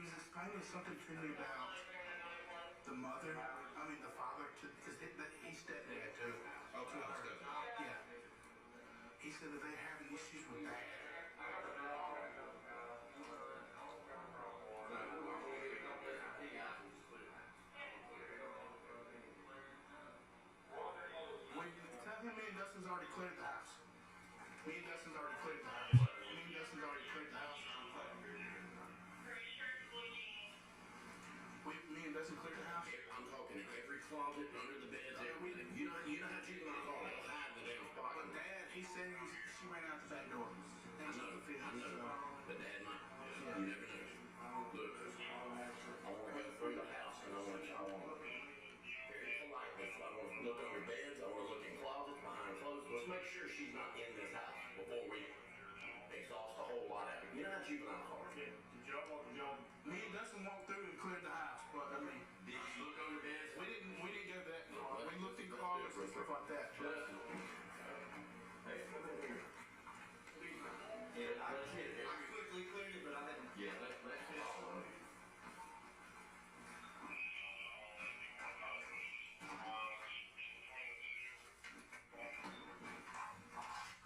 was explaining something to me about the mother, the father, because he's stepdad too. Oh, to her. Yeah. He said that they're having issues with that. When you tell him me and Dustin's already cleared the house. Me and Dustin's already cleared the house. Me and Dustin's already cleared the house. Me and Dustin cleared the house. I'm talking in every closet, under the beds, everything. You know how juveniles are. They'll hide in the damn spot. But Dad, he said she ran out the back door. I know. But Dad, you never know. Look, I want to go through the house and I want to very politely. I want to look under beds. I want to look in closets, behind clothes. Let's make sure she's not in this house before we exhaust a whole lot of it. You know how juveniles are. Me and Dustin walked through and cleared the house, but did you look under beds? We didn't go that far. We looked in closets and stuff like that. Yeah, I quickly cleared it, but I didn't. Yeah, let's finish.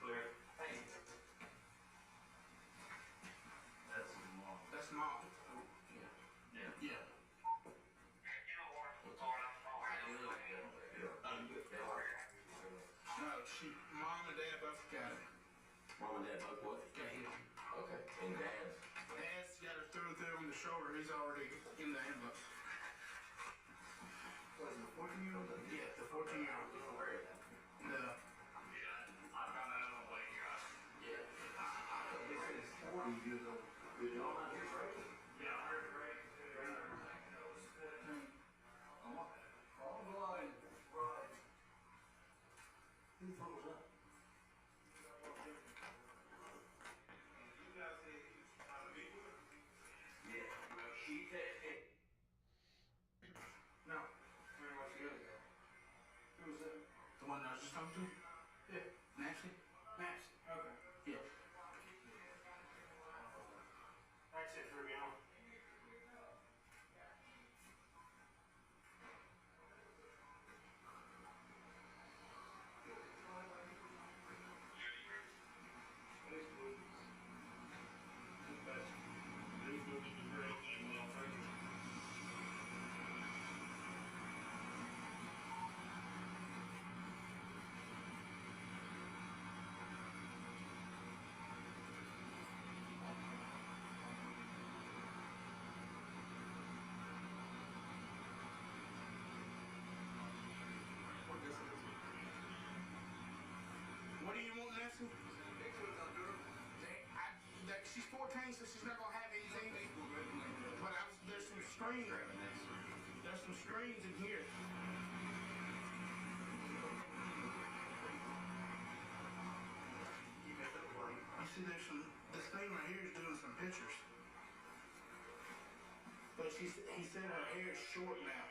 Clear. Hey. That's mom. Yeah. No, mom and dad both got it. Mom and dad both what? Got hit. Okay. And Dad's got her through on the shoulder. He's already in the ambulance. Was it the 14-year-old? Yeah, the 14-year-old. No. I found that out on the way here. Yeah. They said it's 40 years old. Did y'all not hear Ray? Yeah, I heard Ray. All right. Who throws up? Yeah, well, she texted. No. Where was the other guy? Who was that? The one I was just talking to? Yeah. Nancy? Nancy. Okay. Yeah. That's it for now. What do you want, Nancy? She's 14, so she's not gonna have anything. But there's some screens. There's some screens in here. You see, this thing right here is doing some pictures. But he said her hair is short now.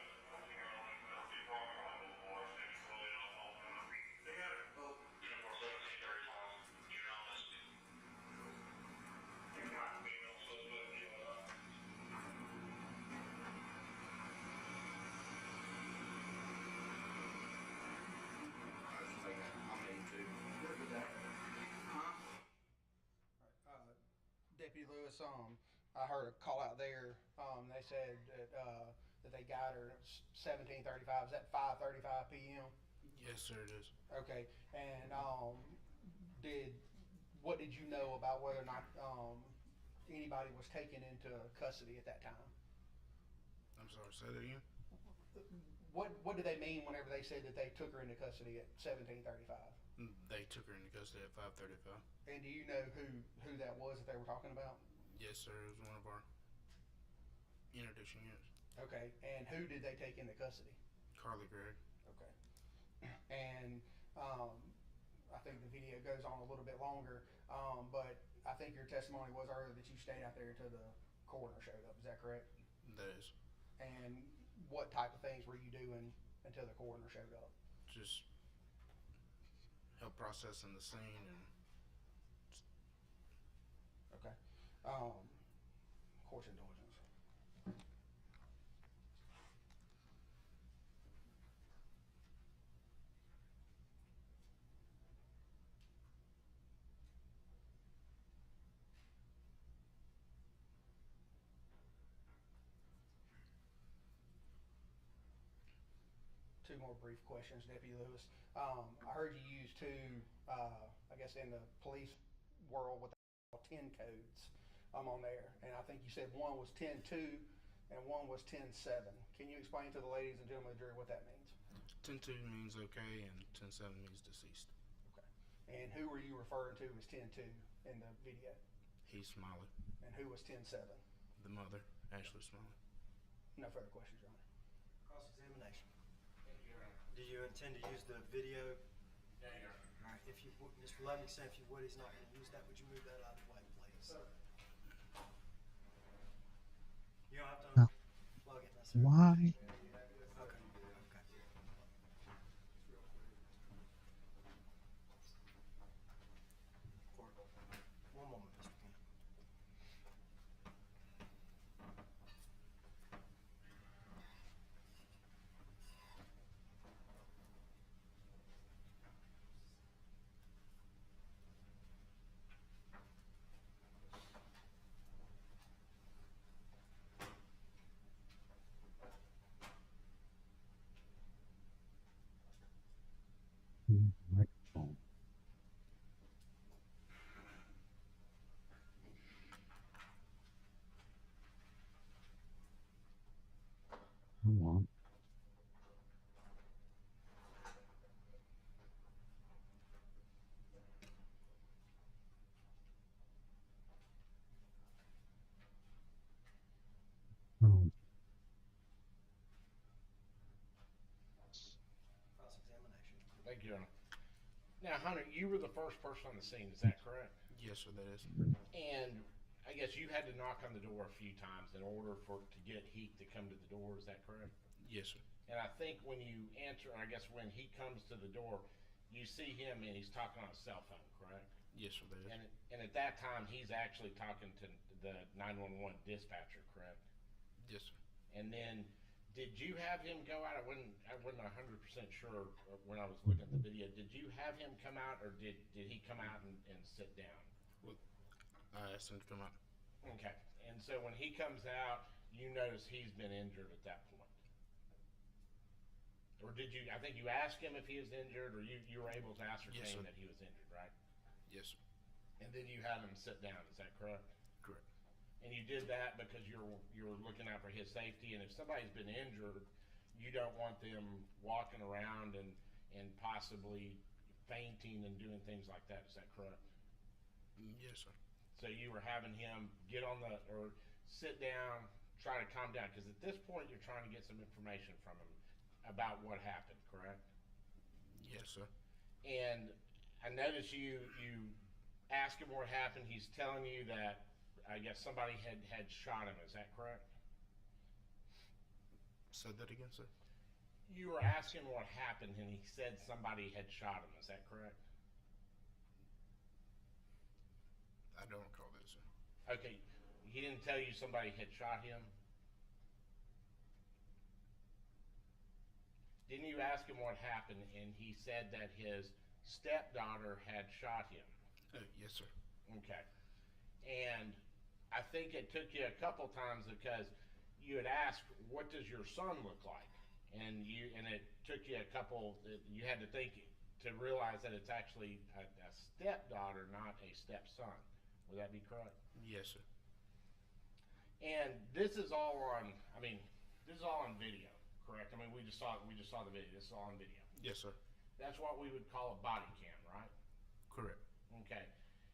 Deputy Lewis, I heard a call out there. They said that they got her at 17:35. Is that 5:35 p.m.? Yes, sir, it is. Okay. And what did you know about whether or not anybody was taken into custody at that time? I'm sorry, say that again? What did they mean whenever they said that they took her into custody at 17:35? They took her into custody at 5:35. And do you know who that was that they were talking about? Yes, sir. It was one of our interdiction units. Okay. And who did they take into custody? Carly Gregg. Okay. And I think the video goes on a little bit longer, but I think your testimony was earlier that you stayed out there until the coroner showed up. Is that correct? That is. And what type of things were you doing until the coroner showed up? Just help processing the scene and. Okay. Course indulgence. two more brief questions, Deputy Lewis. I heard you use two, I guess in the police world, what they call 10 codes on there. And I think you said one was 10-2 and one was 10-7. Can you explain to the ladies and gentlemen of the jury what that means? 10-2 means okay, and 10-7 means deceased. Okay. And who were you referring to as 10-2 in the video? He's Smiley. And who was 10-7? The mother, Ashley Smiley. No further questions, Your Honor. Cross-examination. Do you intend to use the video? Yeah, Your Honor. All right. If you, Mr. Livingston, if you would, he's not going to use that. Would you move that out of the way, please? Sir. You don't have to unplug it necessarily. Why? Okay. Okay. Court. One moment, Mr. Kent. Microphone. Hold on. Oh, Cross-examination. Thank you, Your Honor. Now, Hunter, you were the first person on the scene, is that correct? Yes, sir, that is. And I guess you had to knock on the door a few times in order to get Heath to come to the door, is that correct? Yes, sir. And I think when you answer, I guess when he comes to the door, you see him and he's talking on a cell phone, correct? Yes, sir, that is. And at that time, he's actually talking to the 911 dispatcher, correct? Yes, sir. And then, did you have him go out? I wasn't 100% sure when I was looking at the video. Did you have him come out, or did he come out and sit down? I asked him to come out. Okay. And so when he comes out, you notice he's been injured at that point. Or did you, I think you asked him if he was injured, or you were able to ascertain Yes, sir. that he was injured, right? Yes, sir. And then you had him sit down, is that correct? Correct. And you did that because you're looking out for his safety, and if somebody's been injured, you don't want them walking around and possibly fainting and doing things like that, is that correct? Yes, sir. So you were having him get on or sit down, try to calm down, because at this point you're trying to get some information from him about what happened, correct? Yes, sir. And I noticed you ask him what happened. He's telling you that I guess somebody had shot him. Is that correct? Say that again, sir. You were asking what happened, and he said somebody had shot him. Is that correct? I don't recall that, sir. Okay. He didn't tell you somebody had shot him? Didn't you ask him what happened, and he said that his stepdaughter had shot him? Yes, sir. Okay. And I think it took you a couple times because you had asked, what does your son look like? And it took you a couple, you had to think to realize that it's actually a stepdaughter, not a stepson. Would that be correct? Yes, sir. And this is all on, this is all on video, correct? I mean, we just saw the video. This is all on video. Yes, sir. That's what we would call a body cam, right? Correct. Okay.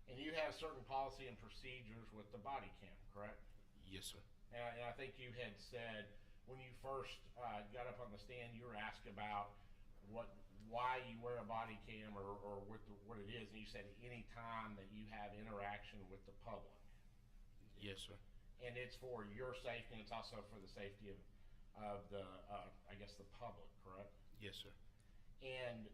And you have certain policy and procedures with the body cam, correct? Yes, sir. And I think you had said when you first got up on the stand, you were asked about why you wear a body cam or what it is, and you said any time that you have interaction with the public. Yes, sir. And it's for your safety, and it's also for the safety of the I guess the public, correct? Yes, sir. And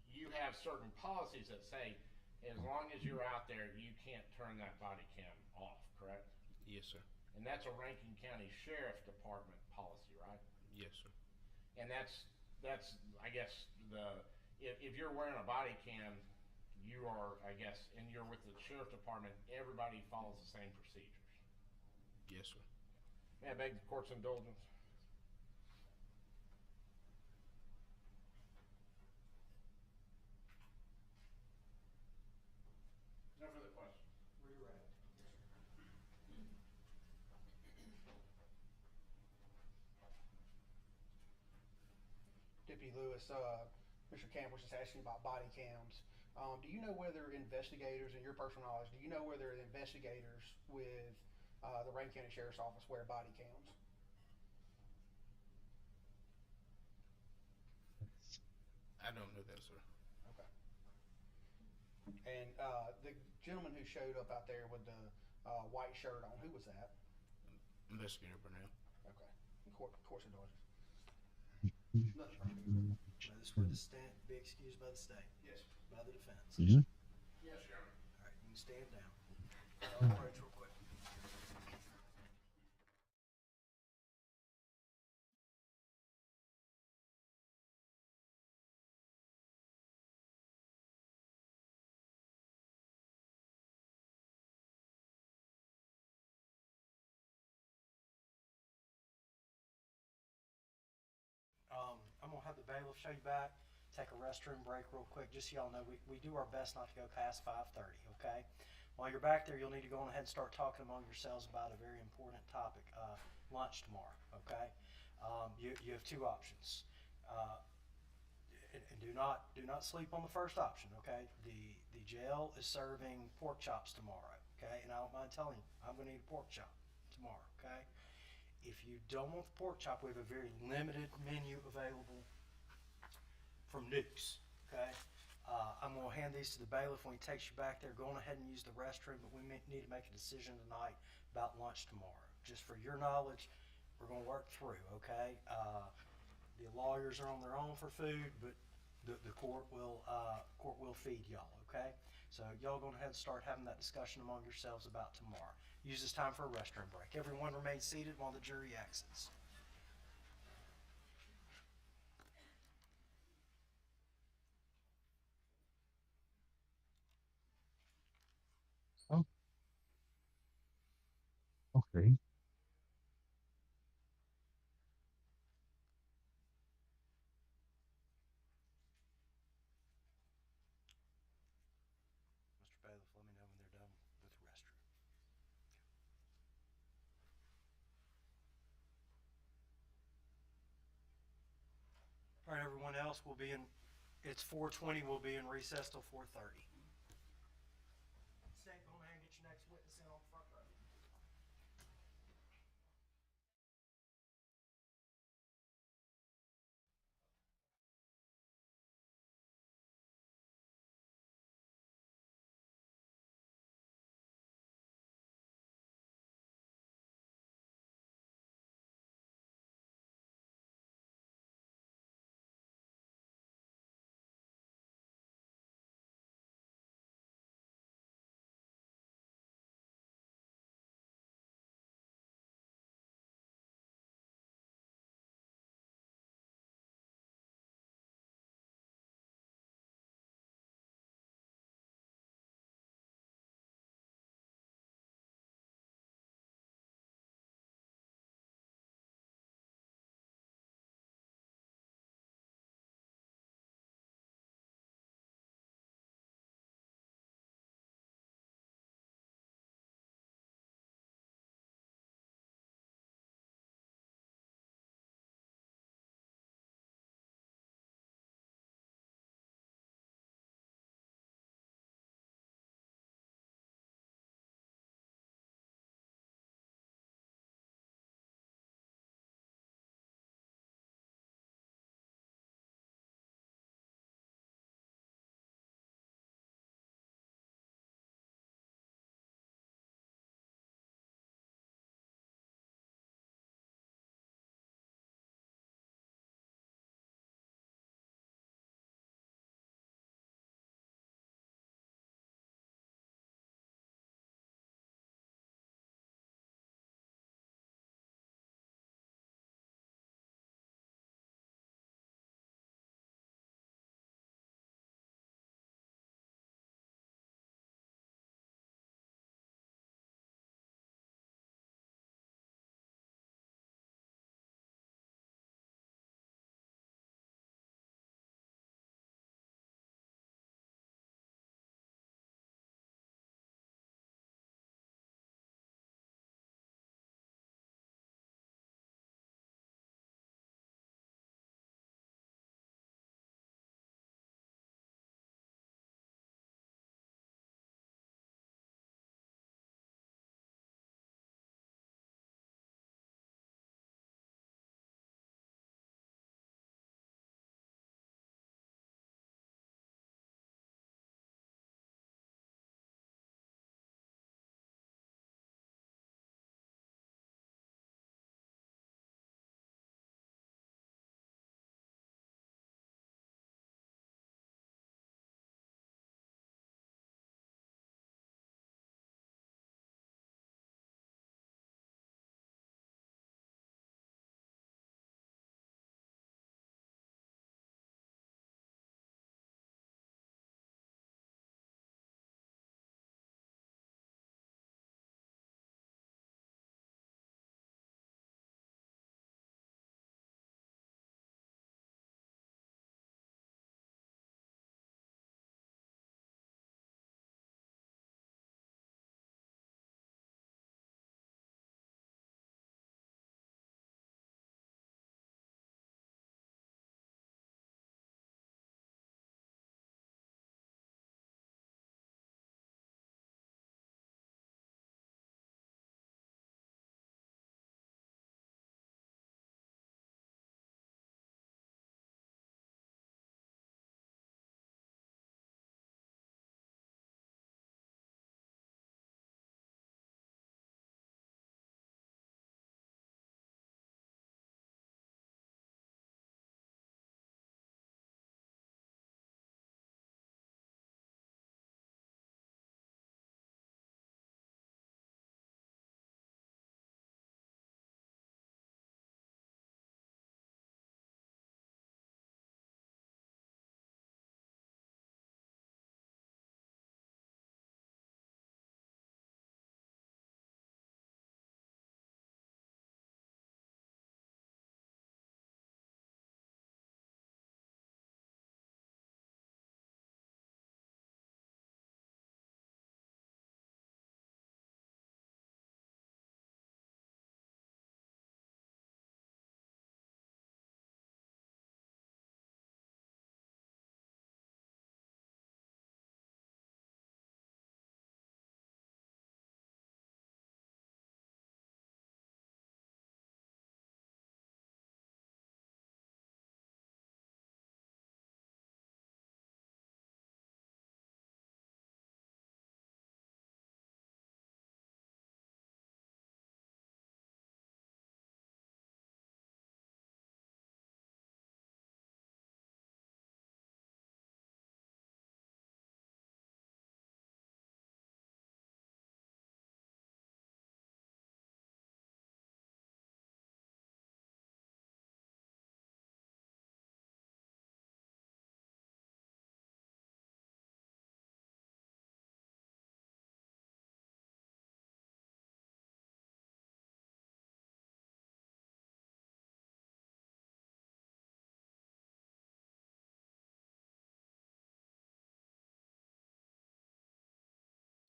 you have certain policies that say as long as you're out there, you can't turn that body cam off, correct? Yes, sir. And that's a Rankin County Sheriff Department policy, right? Yes, sir. And that's I guess if you're wearing a body cam, you are, I guess, and you're with the Sheriff Department, everybody follows the same procedures. Yes, sir. May I beg the court's indulgence? Campos, Mr. Campos is asking about body cams. Do you know whether investigators, in your personal knowledge, do you know whether investigators with the Rankin County Sheriff's Office wear body cams? I don't know that, sir. Okay. And the gentleman who showed up out there with the white shirt on, who was that? Investigator Burnell. Okay. Of course it does. Nothing. Now, this witness stand, be excused by the state, Yes. by the defense. Mhm. Yes, Your Honor. All right, you can stand down. I'll approach real quick. I'm gonna have the bailiff show you back, take a restroom break real quick, just so y'all know, we do our best not to go past 5:30, okay? While you're back there, you'll need to go on ahead and start talking among yourselves about a very important topic, lunch tomorrow, okay? You have two options. And do not sleep on the first option, okay? The jail is serving pork chops tomorrow, okay? And I don't mind telling you, I'm gonna eat a pork chop tomorrow, okay? If you don't want the pork chop, we have a very limited menu available from Nukes, okay? I'm gonna hand these to the bailiff when he takes you back there. Go on ahead and use the restroom, but we need to make a decision tonight about lunch tomorrow. Just for your knowledge, we're gonna work through, okay? The lawyers are on their own for food, but the court will feed y'all, okay? So y'all go ahead and start having that discussion among yourselves about tomorrow. Use this time for a restroom break. Everyone remain seated while the jury exits. Oh, okay. Mr. Bailiff, let me know when they're done with the restroom. All right, everyone else will be in, it's 4:20, we'll be in recess till 4:30. State, go ahead and get your next witness in on the front row.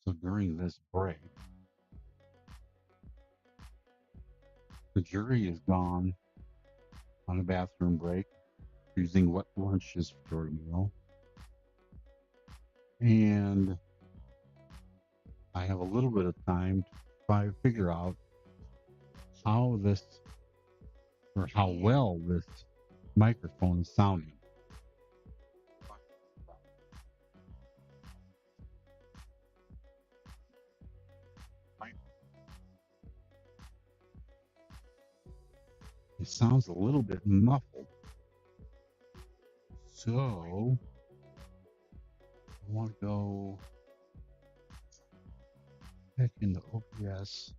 So during this break, the jury is gone on a bathroom break, using what lunches for a meal. And I have a little bit of time to try to figure out how this, or how well this microphone is sounding. It sounds a little bit muffled. So I want to go back into OBS.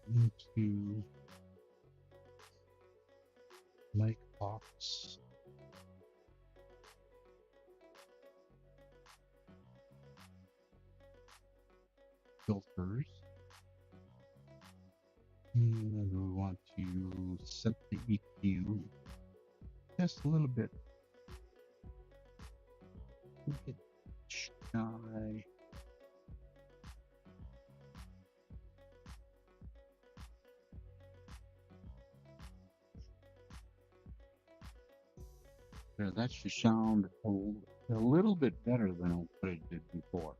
Into mic box. Filters. And we want to set the EQ just a little bit. Make it shy. There, that should sound a little bit better than what it did before.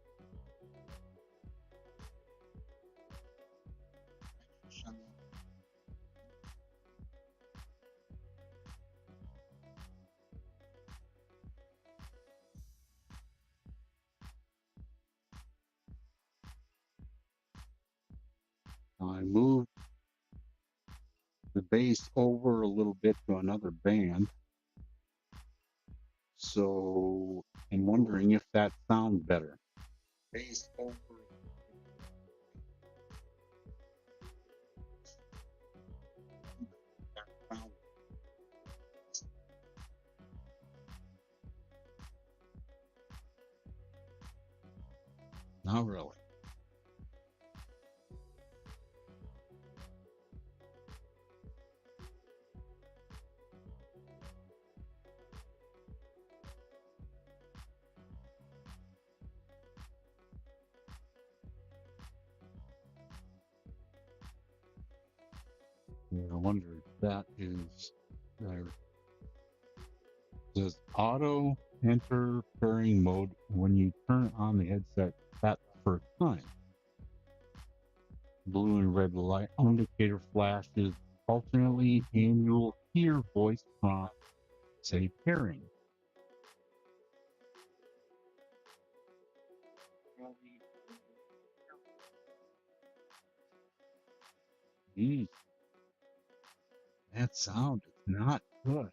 I moved the bass over a little bit to another band. So I'm wondering if that sounds better. Bass over. Not really. Yeah, I wonder if that is there. Does auto enter pairing mode when you turn on the headset at the first time? Blue and red light indicator flashes alternately, and you'll hear voice prompt say pairing. Geez, that sound is not good.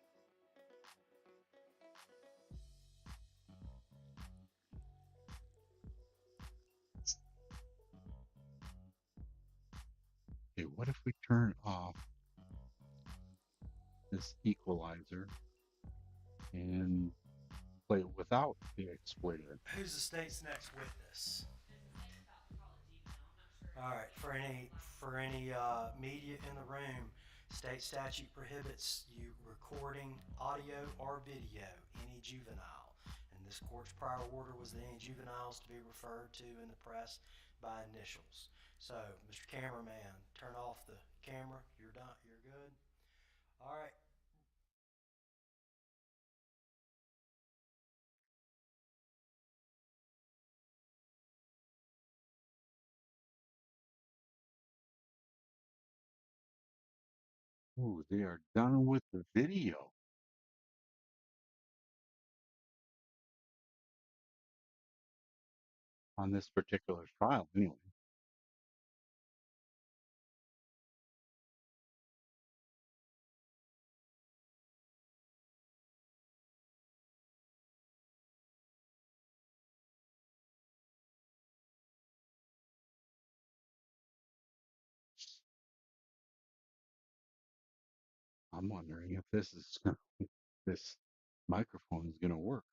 Okay, what if we turn off this equalizer and play it without the exploiter? Who's the state's next witness? All right, for any media in the room, state statute prohibits you recording audio or video any juvenile. And this court's prior order was that any juveniles to be referred to in the press by initials. So, Mr. Cameraman, turn off the camera. You're done. You're good. All right. Ooh, they are done with the video on this particular trial, anyway. I'm wondering if this microphone is going to work.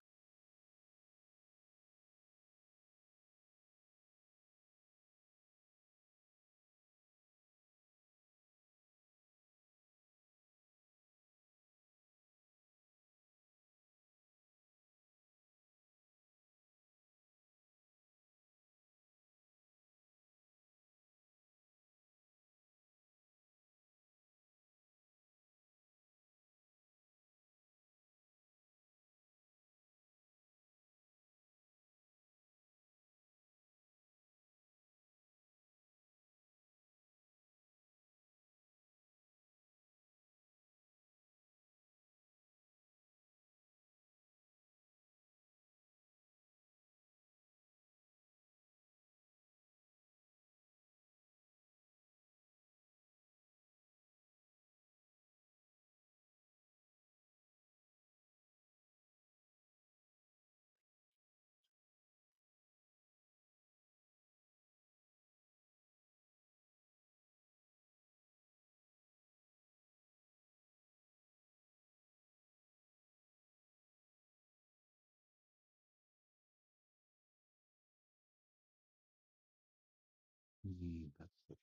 That's the.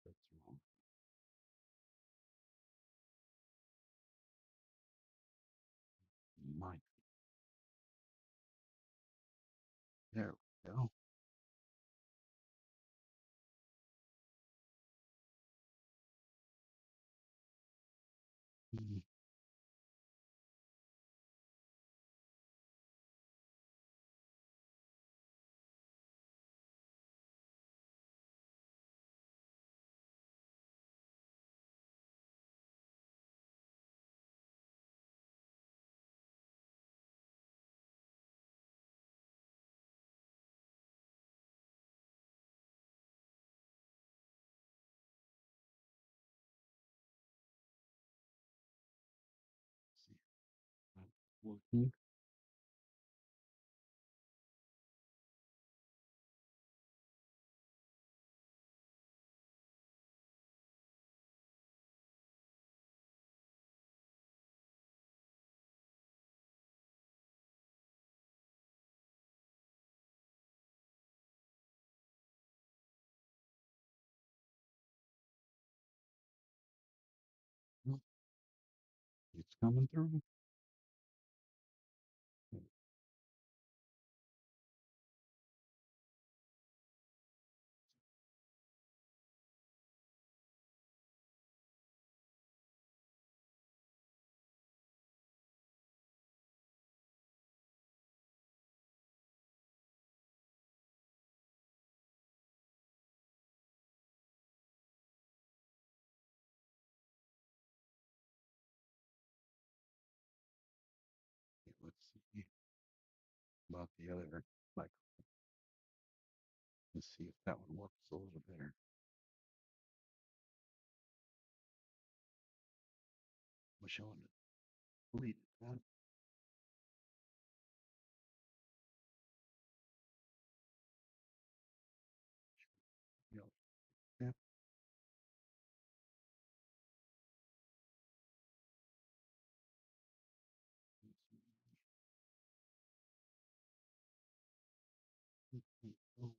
That's wrong. My. There we go. Mm, see, not working. Well, it's coming through. Okay, let's see about the other mic. Let's see if that one works a little better. Wish I would have deleted that. Yep. Yep. Oh,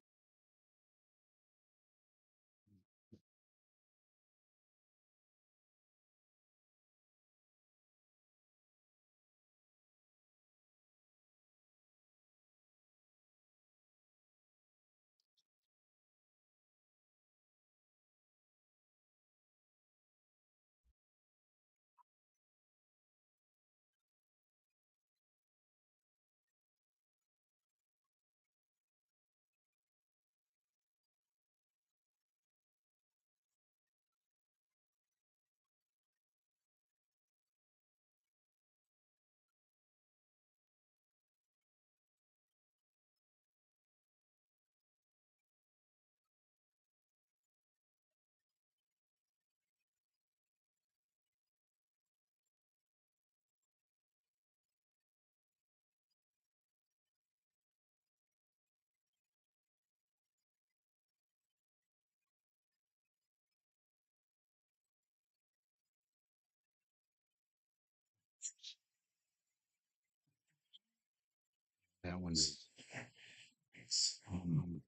that one is. Um,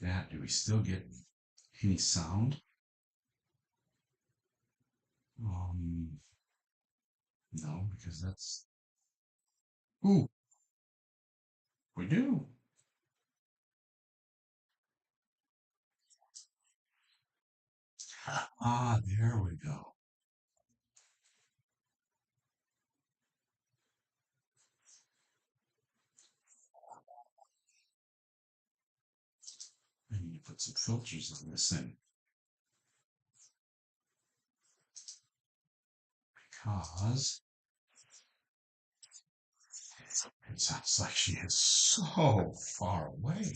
that, do we still get any sound? No, because that's. Ooh, we do. Ah, there we go. I need to put some filters on this thing. Because it sounds like she is so far away.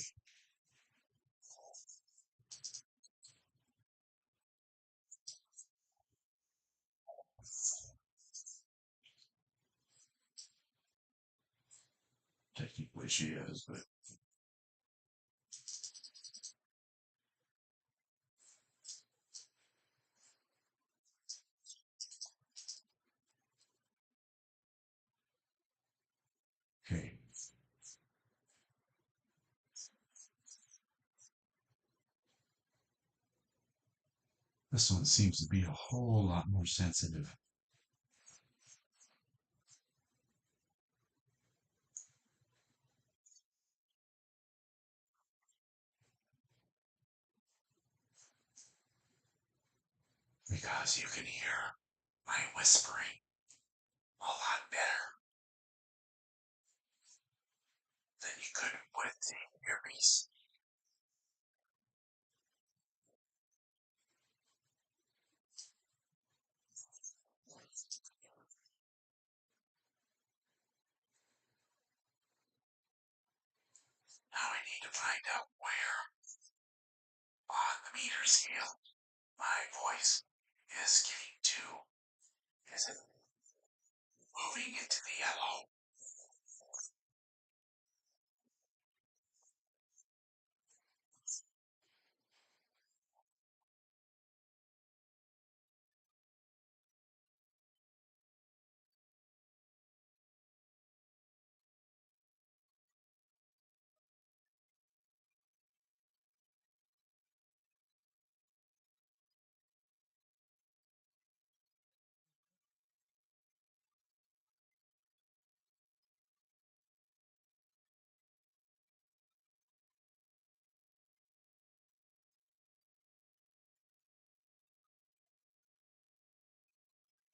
Technically she is, but okay. This one seems to be a whole lot more sensitive. Because you can hear my whispering a lot better than you could with the earpiece. Now I need to find out where on the meter scale my voice is getting to. Is it moving into the yellow?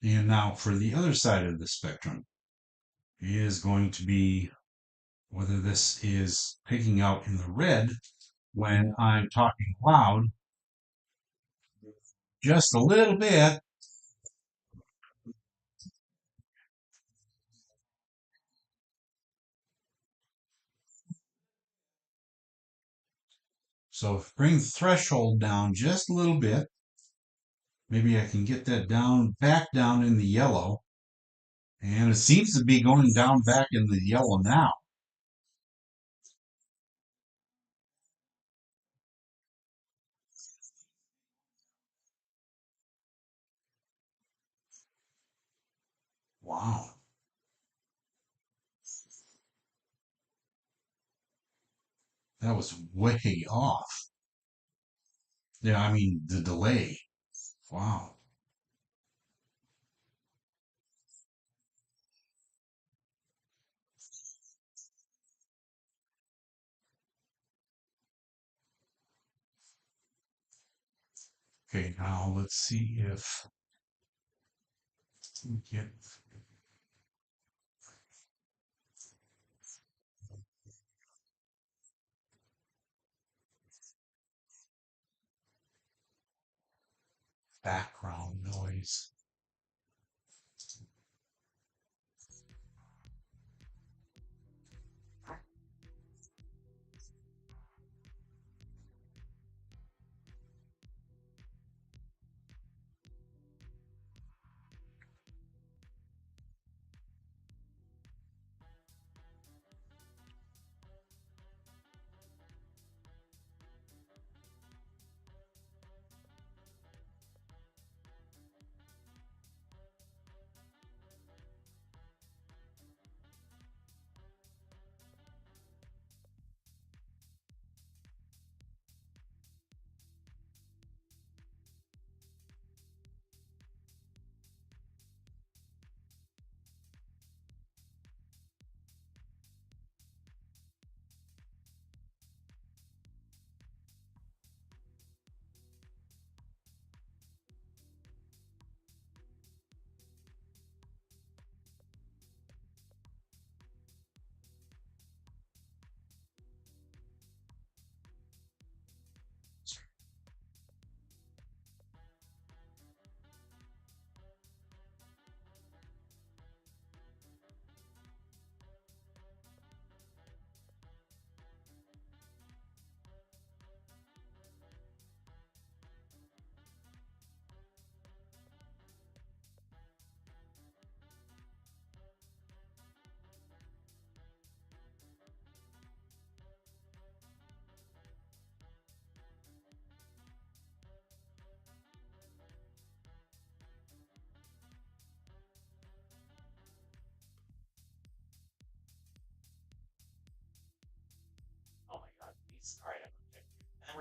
And now for the other side of the spectrum is going to be whether this is picking out in the red when I'm talking loud just a little bit. So bring the threshold down just a little bit. Maybe I can get that down, back down in the yellow. And it seems to be going down back in the yellow now. Wow. That was way off. Yeah, I mean, the delay. Wow. Okay, now let's see if we get background noise.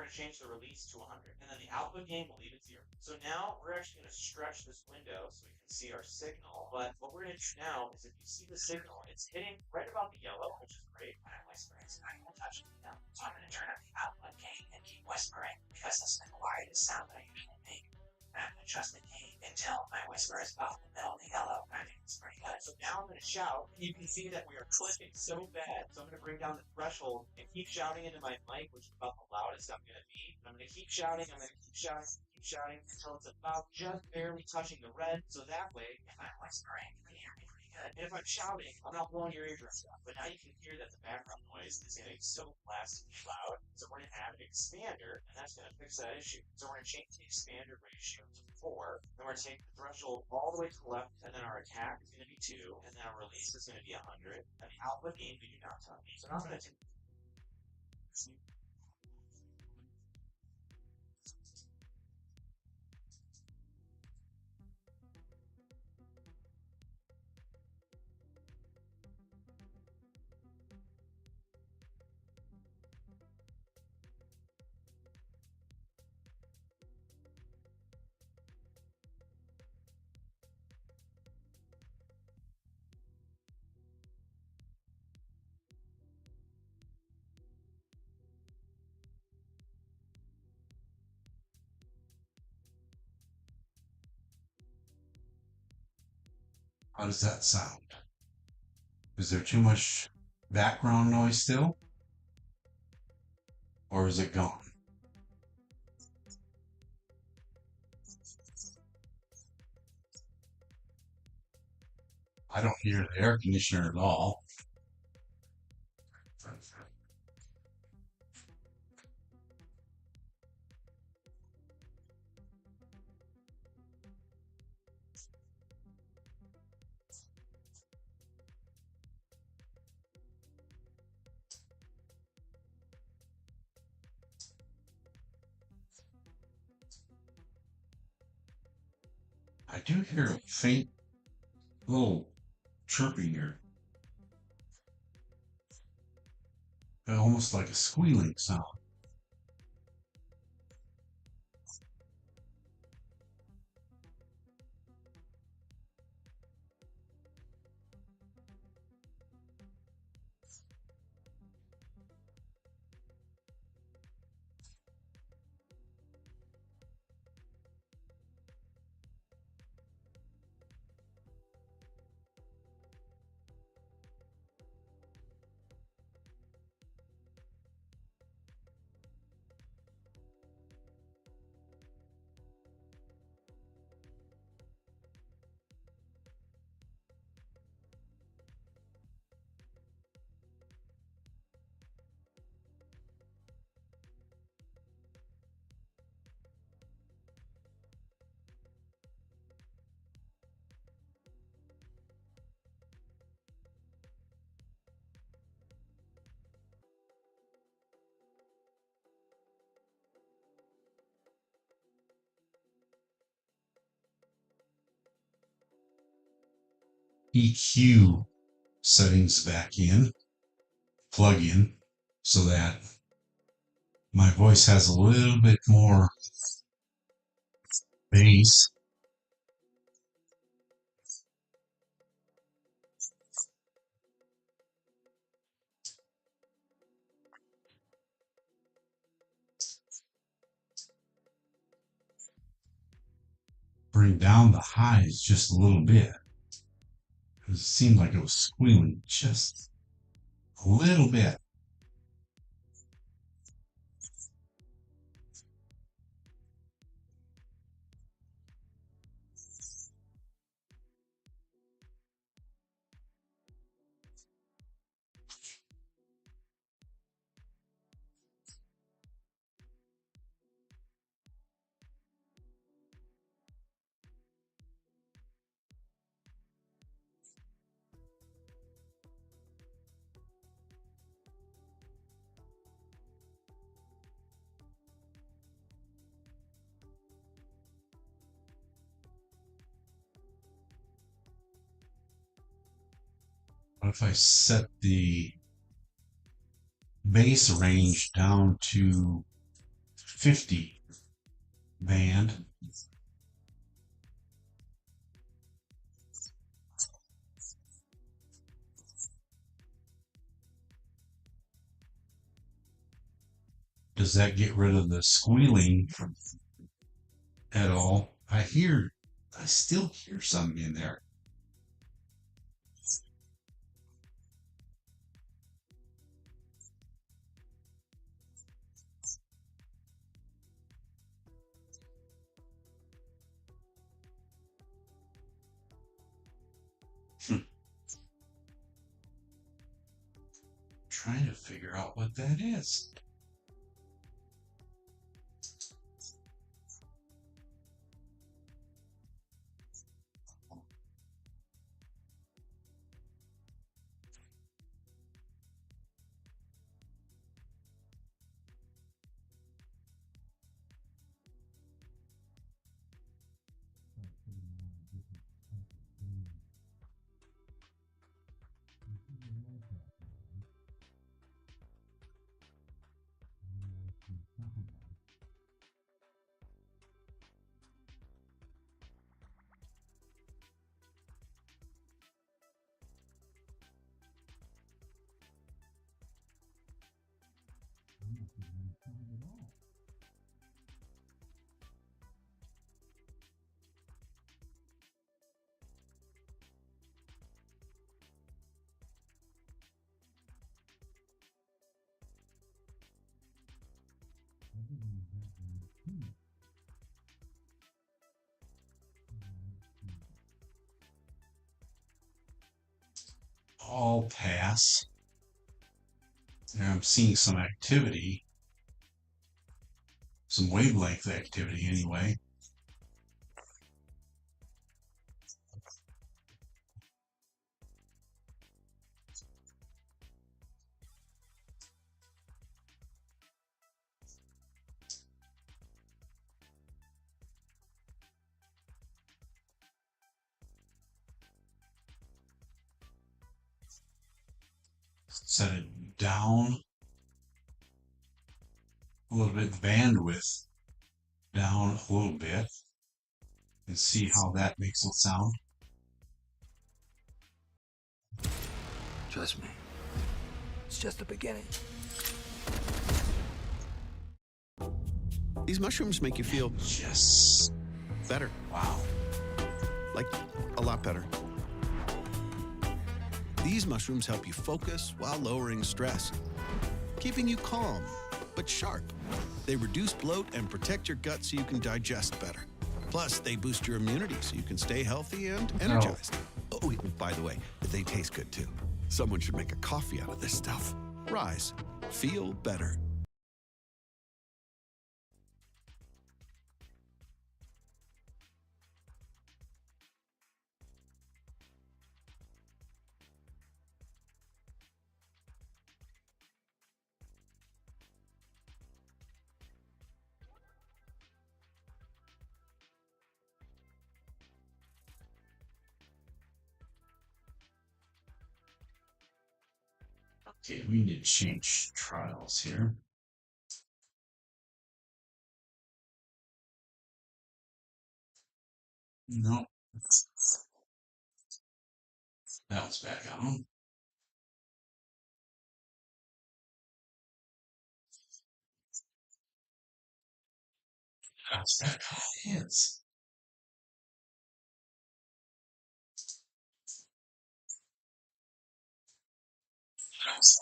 going to change the release to 100. And then the output gain, we'll leave it 0. So now we're actually going to stretch this window so we can see our signal. But what we're going to do now is if you see the signal, it's hitting right about the yellow, which is great. I'm whispering, so I'm going to touch it now. So I'm going to turn up the output gain and keep whispering because that's the quietest sound that I usually make. I'm going to adjust the gain until my whisper is about the middle of the yellow. I think it's pretty good. So now I'm going to shout. You can see that we are clicking so bad. So I'm going to bring down the threshold and keep shouting into my mic, which is about the loudest I'm going to be. I'm going to keep shouting. I'm going to keep shouting until it's about just barely touching the red. So that way, if I'm whispering, you can hear me pretty good. And if I'm shouting, I'm not blowing your eardrums out. But now you can hear that the background noise is getting so blasted loud. So we're going to add an expander, and that's going to fix that issue. So we're going to change the expander ratio to 4. Then we're going to take the threshold all the way to the left, and then our attack is going to be 2, and then our release is going to be 100. And the output gain we do not touch. So now I'm going to take. How does that sound? Is there too much background noise still? Or is it gone? I don't hear the air conditioner at all. I do hear a faint little chirping here. Almost like a squealing sound. EQ settings back in, plug in, so that my voice has a little bit more bass. Bring down the highs just a little bit. It seemed like it was squealing just a little bit. What if I set the bass range down to 50 band. Does that get rid of the squealing at all? I still hear something in there. Trying to figure out what that is. All pass. And I'm seeing some activity, some wavelength activity anyway. Set it down a little bit, bandwidth down a little bit, and see how that makes it sound. Trust me, it's just the beginning. These mushrooms make you feel Yes. better. Wow. Like, a lot better. These mushrooms help you focus while lowering stress, keeping you calm, but sharp. They reduce bloat and protect your gut so you can digest better. Plus, they boost your immunity so you can stay healthy and energized. Oh, by the way, they taste good too. Someone should make a coffee out of this stuff. Rise. Feel better. Okay, we need to change trials here. No. Bounce back on. Bounce back on hits. Bounce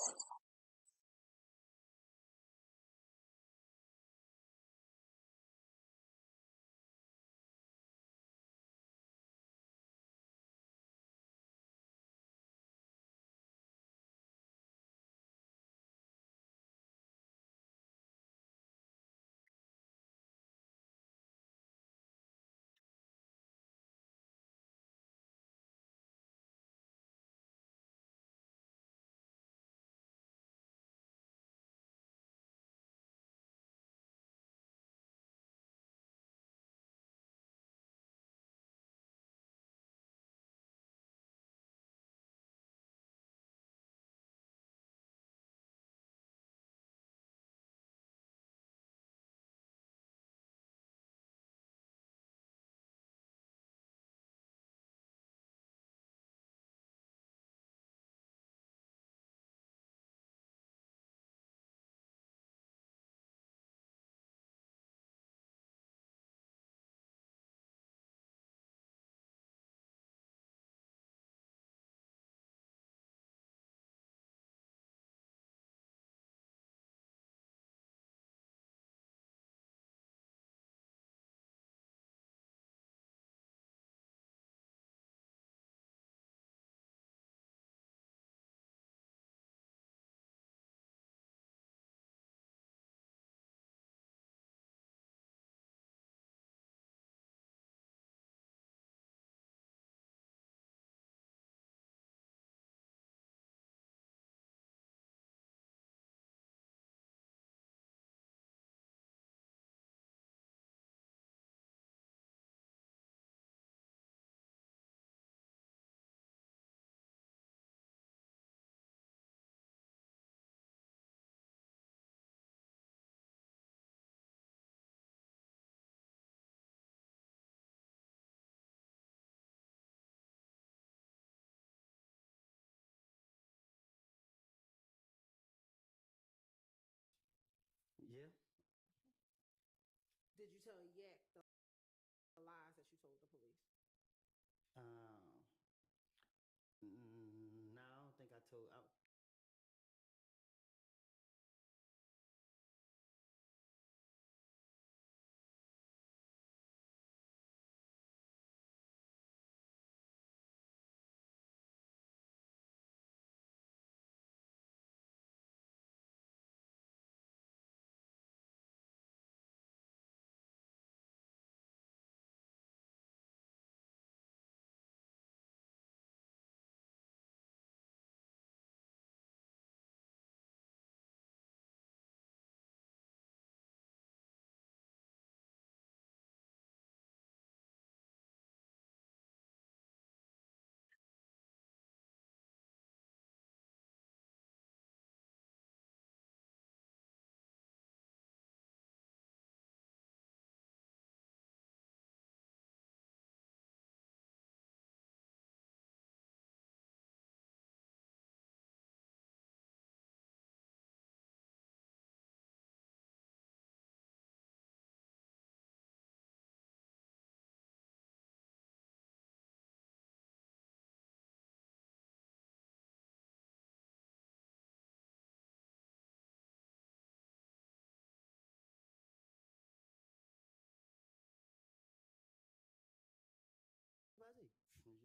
tell Yak the lies that you told the police? No, I don't think I told.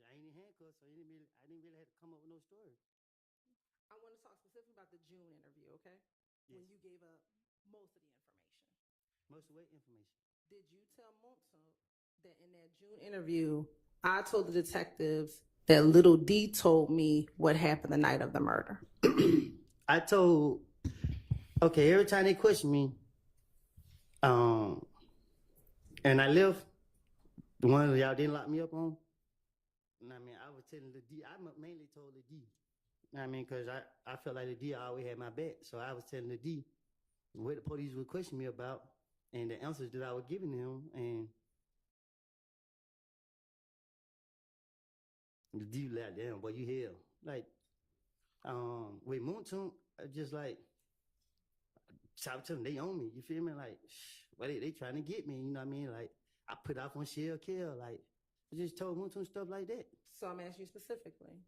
I ain't in handcuffs, so I didn't really have to come up with no story. I want to talk specifically about the June interview, okay? When Yes. you gave up most of the information. Most of what information? Did you tell Monson that in that June interview, I told the detectives that Little D told me what happened the night of the murder? I told, okay, every time they question me, and I left, the one y'all didn't lock me up on, I mean, I was telling the D, I mainly told the D, I mean, because I felt like the D always had my back, so I was telling the D what the police would question me about and the answers that I was giving them, and the D like, damn, boy, you hell. Like, with Moontoon, just like, so I was telling them they own me, you feel me? Like, well, they trying to get me, you know what I mean? Like, I put off on Shell Kill, like, I just told Moontoon stuff like that. So I'm asking you specifically.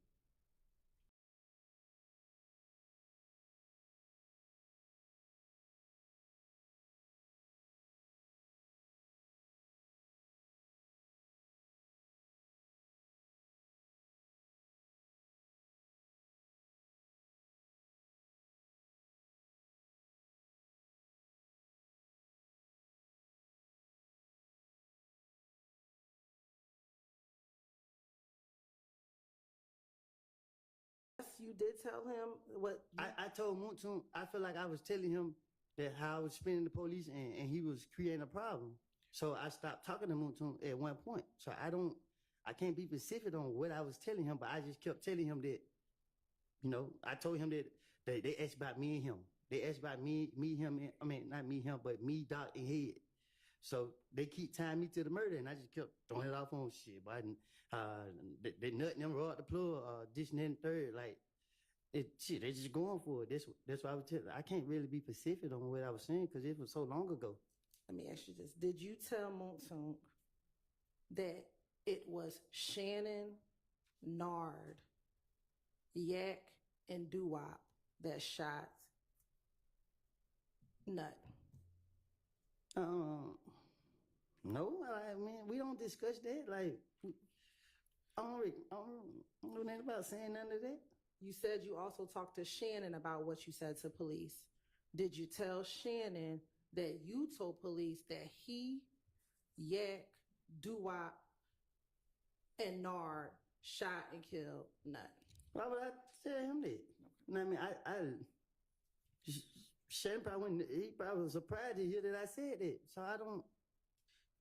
You did tell him what I told Moontoon, I feel like I was telling him that how I was spinning the police and he was creating a problem. So I stopped talking to Moontoon at one point. So I can't be specific on what I was telling him, but I just kept telling him that, you know, I told him that they asked about me and him. They asked about me, him, and, I mean, not me, him, but me, Doc, and Head. So they keep tying me to the murder, and I just kept throwing it off on shit. But they nutting them, roll out the plug, this and that and third, like, they just going for it. That's why I was telling. I can't really be specific on what I was saying because it was so long ago. Let me ask you this. Did you tell Monson that it was Shannon, Nard, Yak, and Doo-Wop that shot Nut? No, I mean, we don't discuss that. Like, I don't know nothing about saying none of that. You said you also talked to Shannon about what you said to police. Did you tell Shannon that you told police that he, Yak, Doo-Wop, and Nard shot and killed Nut? Why would I tell him that? You know what I mean? Shannon he probably was surprised to hear that I said that. So I don't.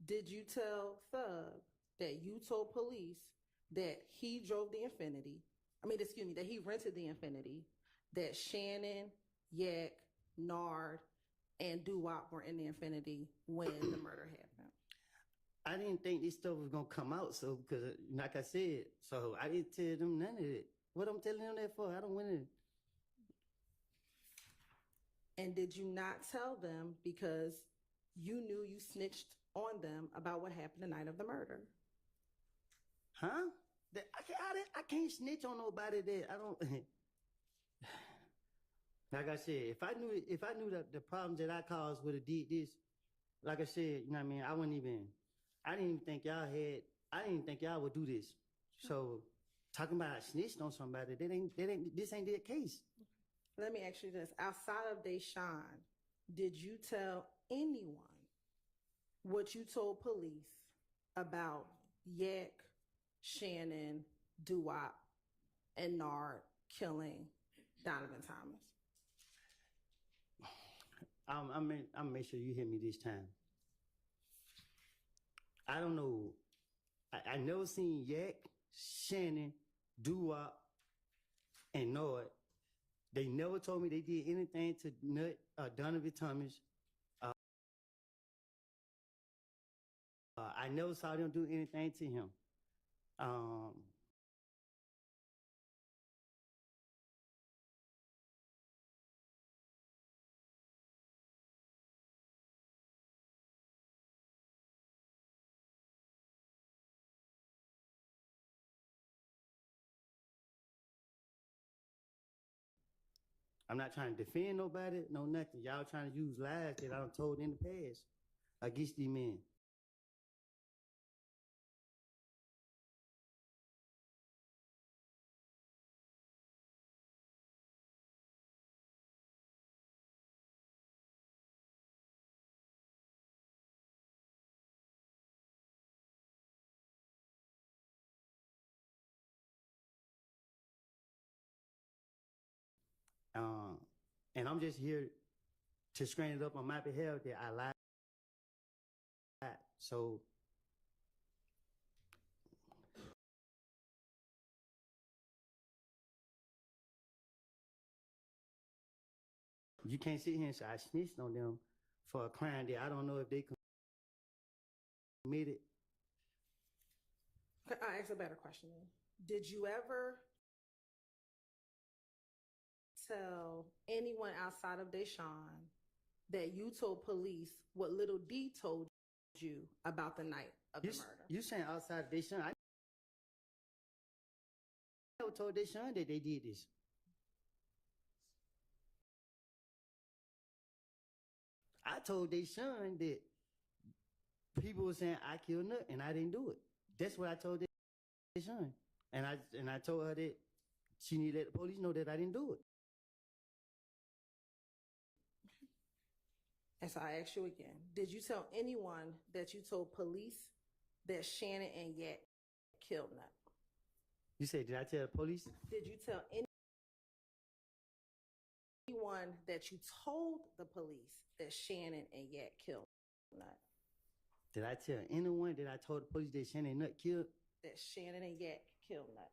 Did you tell Thug that you told police that he drove the Infiniti? That he rented the Infiniti, that Shannon, Yak, Nard, and Doo-Wop were in the Infiniti when the murder happened? I didn't think this stuff was gonna come out, so because like I said, so I didn't tell them none of it. What I'm telling them that for? I don't want to. And did you not tell them because you knew you snitched on them about what happened the night of the murder. Huh? I can't snitch on nobody that I don't. Like I said, if I knew that the problems that I caused would have did this, like I said, you know what I mean, I didn't even think y'all would do this. So talking about I snitched on somebody, this ain't their case. Let me ask you this. Outside of Deshaun, did you tell anyone what you told police about Yak, Shannon, Duwop, and Nard killing Donovan Thomas? I'm gonna make sure you hear me this time. I don't know. I never seen Yak, Shannon, Duwop, and Nord. They never told me they did anything to Donovan Thomas. I never saw them do anything to him. I'm not trying to defend nobody, no nothing. Y'all trying to use lies that I done told in the past against these men. And I'm just here to screen it up on my behalf that I lied. So you can't sit here and say I snitched on them for a crime that I don't know if they committed. I'll ask a better question. Did you ever tell anyone outside of Deshaun that you told police what Little D told you about the night of the murder? You saying outside of Deshaun? I never told Deshaun that they did this. I told Deshaun that people were saying I killed Nut and I didn't do it. That's what I told Deshaun. And I told her that she needed to let the police know that I didn't do it. And so I ask you again, did you tell anyone that you told police that Shannon and Yak killed Nut? You said, did I tell the police? Did you tell anyone that you told the police that Shannon and Yak killed Nut? Did I tell anyone that I told the police that Shannon and Nut killed? That Shannon and Yak killed Nut.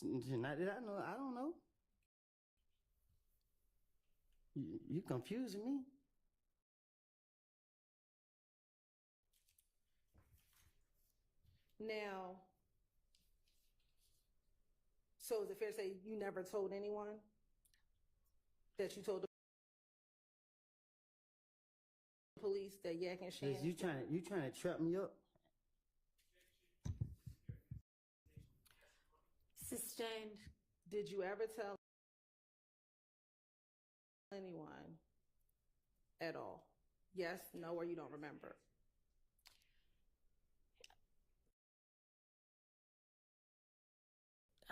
Not that I know. I don't know. You confusing me. Now, so is it fair to say you never told anyone that you told the police that Yak and Shannon? You trying to trap me up? Sustained. Did you ever tell anyone at all? Yes, no, or you don't remember?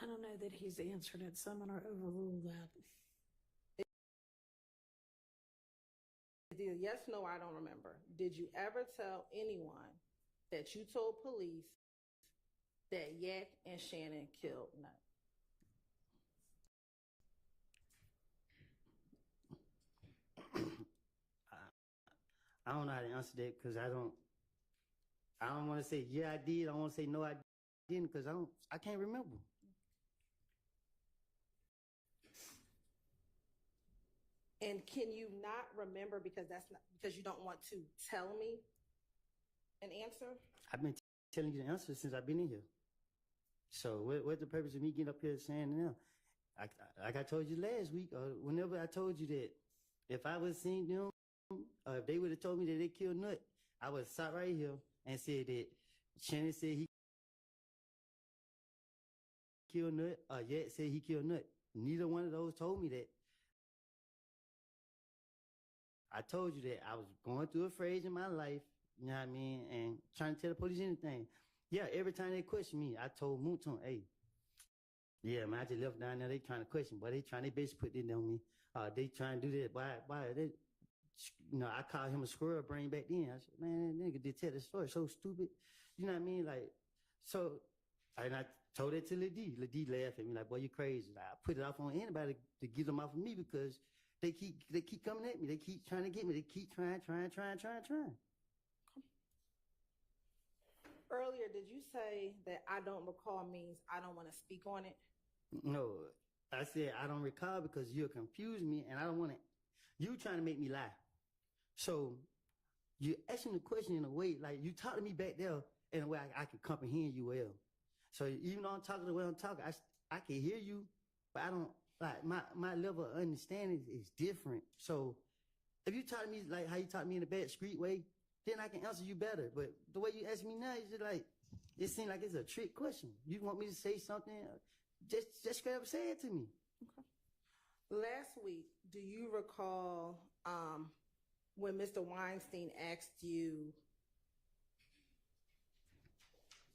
I don't know that he's answered it, so I'm going to overrule that. Yes, no, I don't remember. Did you ever tell anyone that you told police that Yak and Shannon killed Nut? I don't know how to answer that because I don't want to say yeah I did. I want to say no I didn't because I can't remember. And can you not remember because you don't want to tell me an answer? I've been telling you the answer since I've been in here. So what's the purpose of me getting up here saying now? Like I told you last week, or whenever I told you that if I would have seen them, if they would have told me that they killed Nut, I would have sat right here and said that Shannon said he killed Nut, or Yet said he killed Nut. Neither one of those told me that. I told you that I was going through a phase in my life, you know what I mean, and trying to tell the police anything. Yeah, every time they question me, I told Moonton, hey, yeah, man, I just left down there. They trying to question, but they trying to basically put it on me. They trying to do that. Why? They, you know, I called him a squirrel brain back then. I said, man, that nigga did tell the story so stupid. You know what I mean? Like, so, and I told it to Lady. Lady laughed at me like, boy, you crazy. Like, I put it off on anybody to get them off of me because they keep coming at me. They keep trying to get me. They keep trying. Earlier, did you say that I don't recall means I don't want to speak on it? No, I said I don't recall because you'll confuse me and I don't want to. You trying to make me lie. So you asking the question in a way like you talk to me back there in a way I can comprehend you well. So even though I'm talking the way I'm talking, I can hear you, but I don't like my level of understanding is different. So if you talk to me like how you talk to me in a bad street way, then I can answer you better. But the way you ask me now is just like it seems like it's a trick question. You want me to say something? Just straight up say it to me. Okay. Last week, do you recall when Mr. Weinstein asked you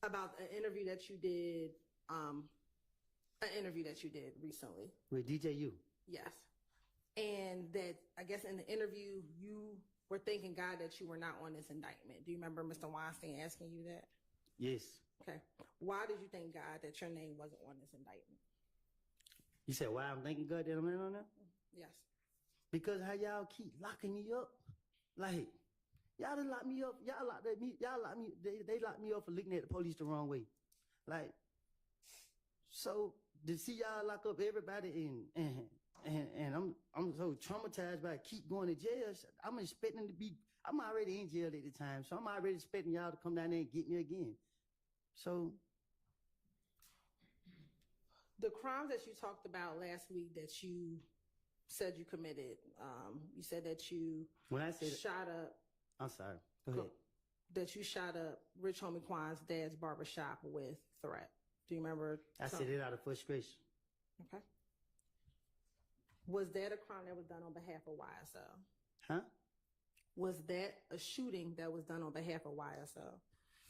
about an interview that you did recently? With DJU. Yes. And that, I guess in the interview, you were thanking God that you were not on this indictment. Do you remember Mr. Weinstein asking you that? Yes. Okay. Why did you thank God that your name wasn't on this indictment? You said why I'm thanking God that I'm not on there? Yes. Because how y'all keep locking me up. Like, y'all done locked me up. They locked me up for looking at the police the wrong way. Like, so to see y'all lock up everybody and I'm so traumatized by keep going to jail. I'm expecting I'm already in jail at the time, so I'm already expecting y'all to come down there and get me again. So the crimes that you talked about last week that you said you committed, you said that you shot up. I'm sorry. Go ahead. That you shot up Rich Homie Quan's dad's barbershop with threat. Do you remember? I said it out of frustration. Okay. Was that a crime that was done on behalf of YSL? Huh? Was that a shooting that was done on behalf of YSL?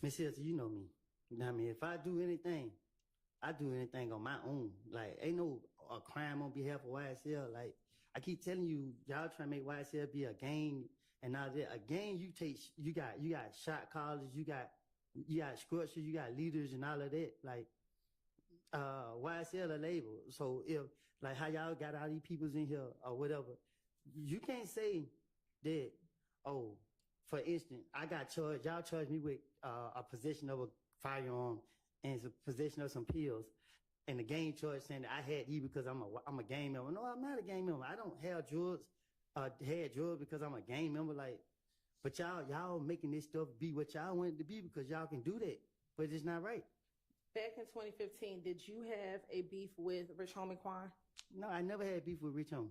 Miss Hilton, you know me. You know what I mean? If I do anything on my own. Like, ain't no a crime on behalf of YSL. Like, I keep telling you, y'all trying to make YSL be a gang and all that. A gang, you got shot callers, you got structure, you got leaders and all of that. Like, YSL a label. So if, like how y'all got all these peoples in here or whatever, you can't say that, oh, for instance, I got charged, y'all charged me with a possession of a firearm and possession of some pills. And the gang charge saying that I had these because I'm a gang member. No, I'm not a gang member. I don't have drugs, had drugs because I'm a gang member. Like, but y'all making this stuff be what y'all want it to be because y'all can do that. But it's not right. Back in 2015, did you have a beef with Rich Homie Quan? No, I never had beef with Rich Homie.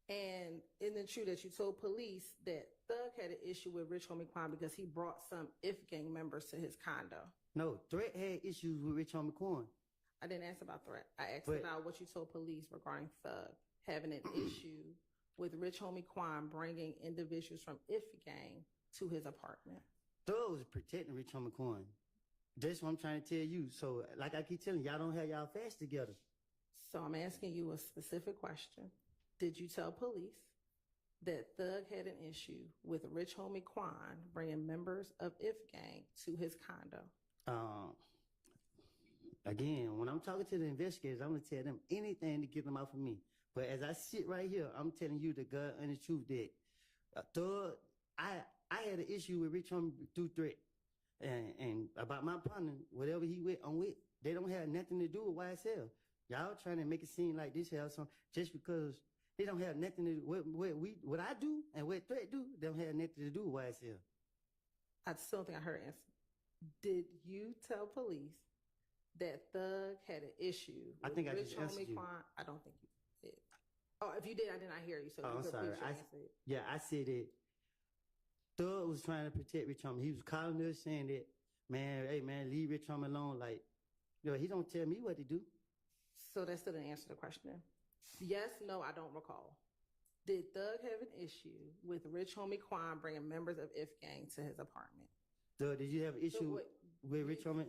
And isn't it true that you told police that Thug had an issue with Rich Homie Quan because he brought some IF gang members to his condo? No, Threat had issues with Rich Homie Quan. I didn't ask about Threat. I asked about what you told police regarding Thug having an issue with Rich Homie Quan bringing individuals from IF gang to his apartment. Thug was protecting Rich Homie Quan. That's what I'm trying to tell you. So, like I keep telling you, y'all don't have y'all facts together. So I'm asking you a specific question. Did you tell police that Thug had an issue with Rich Homie Quan bringing members of IF gang to his condo? Again, when I'm talking to the investigators, I'm going to tell them anything to get them off of me. But as I sit right here, I'm telling you the God and the truth that Thug, I had an issue with Rich Homie through Threat. And about my partner, whatever he went on with, they don't have nothing to do with YSL. Y'all trying to make it seem like this has some, just because they don't have nothing to do what I do and what Threat do, they don't have nothing to do with YSL. I still don't think I heard an answer. Did you tell police that Thug had an issue with I think I Rich just answered Homie you. Quan? I don't think you did. Oh, if you did, I did not hear you. So Oh, you I'm could sorry. repeat your answer. Yeah, I said that Thug was trying to protect Rich Homie. He was calling us saying that, man, hey man, leave Rich Homie alone. Like, he don't tell me what to do. So that still didn't answer the question. Yes, no, I don't recall. Did Thug have an issue with Rich Homie Quan bringing members of If Gang to his apartment? Thug, did you have an issue with Rich Homie?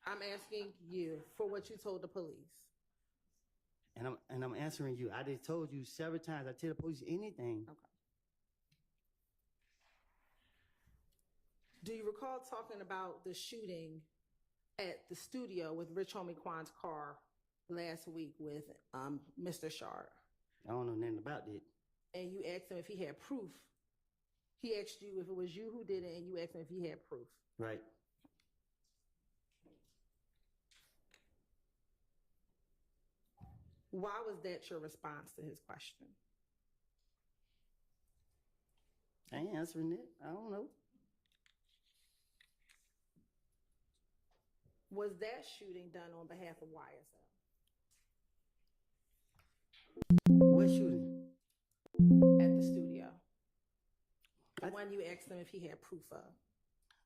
I'm asking you for what you told the police. And I'm answering you. I just told you several times. I tell the police anything. Okay. Do you recall talking about the shooting at the studio with Rich Homie Quan's car last week with Mr. Shard? I don't know nothing about that. And you asked him if he had proof. He asked you if it was you who did it, and you asked him if he had proof. Right. Why was that your response to his question? I ain't answering it. I don't know. Was that shooting done on behalf of YSL? What shooting? At the studio. The one you asked him if he had proof of.